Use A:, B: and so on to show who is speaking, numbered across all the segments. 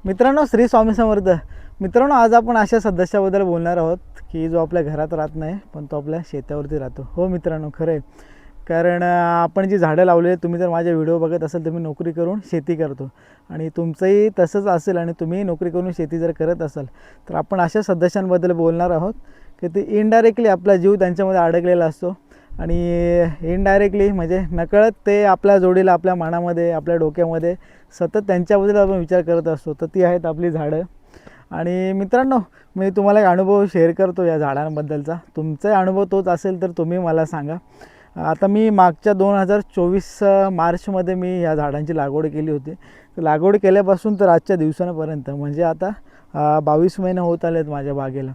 A: मित्रांनो, श्री स्वामी समर्थ. मित्रांनो, आज आपण अशा सदस्याबद्दल बोलणार आहोत की जो आपल्या घरात राहत नाही, पण तो आपल्या शेतावरती राहतो. हो मित्रांनो, खरं आहे. कारण आपण जी झाडं लावले, तुम्ही जर माझे व्हिडिओ बघत असाल तर मी नोकरी करून शेती करतो आणि तुमचंही तसंच असेल आणि तुम्ही नोकरी करून शेती जर करत असाल तर आपण अशा सदस्यांबद्दल बोलणार आहोत की ते इनडायरेक्टली आपला जीव त्यांच्यामध्ये अडकलेला असतो आणि इनडायरेक्टली म्हणजे नकळत ते आपल्या जोडीला, आपल्या मनामध्ये, आपल्या डोक्यामध्ये सतत त्यांच्याबद्दल आपण विचार करत असतो. तर ती आहेत आपली झाडं. आणि मित्रांनो, मी तुम्हाला एक अनुभव शेअर करतो या झाडांबद्दलचा. तुमचा अनुभव तोच असेल तर तुम्ही मला सांगा. आता मी मागच्या 2024 मार्चमध्ये मी या झाडांची लागवड केली होती. तर लागवड केल्यापासून तर आजच्या दिवसांपर्यंत म्हणजे आता 22 महिने होत आले आहेत माझ्या बागेला.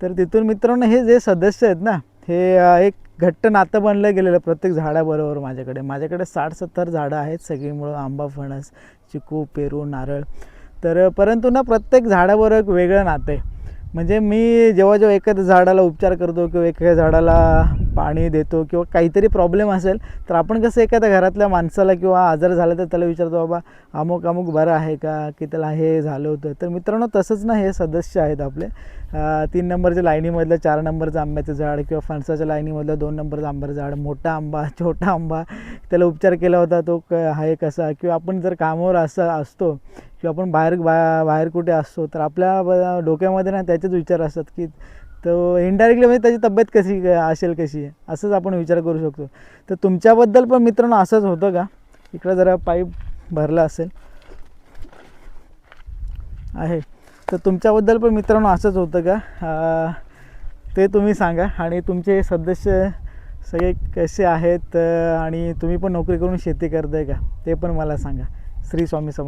A: तर तिथून मित्रांनो, हे जे सदस्य आहेत ना, हे एक घट्ट नातं बनलं गेलेलं प्रत्येक झाडाबरोबर. माझ्याकडे 60-70 झाडं आहेत, सगळी मिळून आंबा, फणस, चिकू, पेरू, नारळ. तर परंतु ना, प्रत्येक झाडाबरोबर एक वेगळं नातं आहे. म्हणजे मी जेव्हा एखाद्या झाडाला उपचार करतो किंवा एखाद्या झाडाला पाणी देतो किंवा काहीतरी प्रॉब्लेम असेल तर आपण कसं एखाद्या घरातल्या माणसाला किंवा आजार झाला तर त्याला विचारतो, बाबा अमुक अमुक बरं आहे का, की त्याला हे झालं होतं. तर मित्रांनो, तसंच ना, हे सदस्य आहेत आपले. 3 नंबरच्या लाईनीमधलं 4 नंबरचं आंब्याचं झाड किंवा फणसाच्या लाईनीमधलं 2 नंबरचं आंब्याचं झाड, मोठा आंबा, छोटा आंबा, त्याला उपचार केला होता तो आहे कसा. किंवा आपण जर कामावर असतो किंवा आपण बाहेर कुठे असतो तर आपल्या डोक्यामध्ये ना त्याचेच विचार असतात की तो इनडायरेक्टली म्हणजे त्याची तब्येत कशी असेल, कशी आहे, असंच आपण विचार करू शकतो. तर तुमच्याबद्दल पण मित्रांनो असंच होतं का? इकडं जरा पाईप भरला असेल आहे. तर तुमच्याबद्दल पण मित्रांनो असंच होतं का? ते तुम्ही सांगा. आणि तुमचे सदस्य सगळे कसे आहेत आणि तुम्ही पण नोकरी करून शेती करताय का, ते पण मला सांगा. श्री स्वामी समर्थ.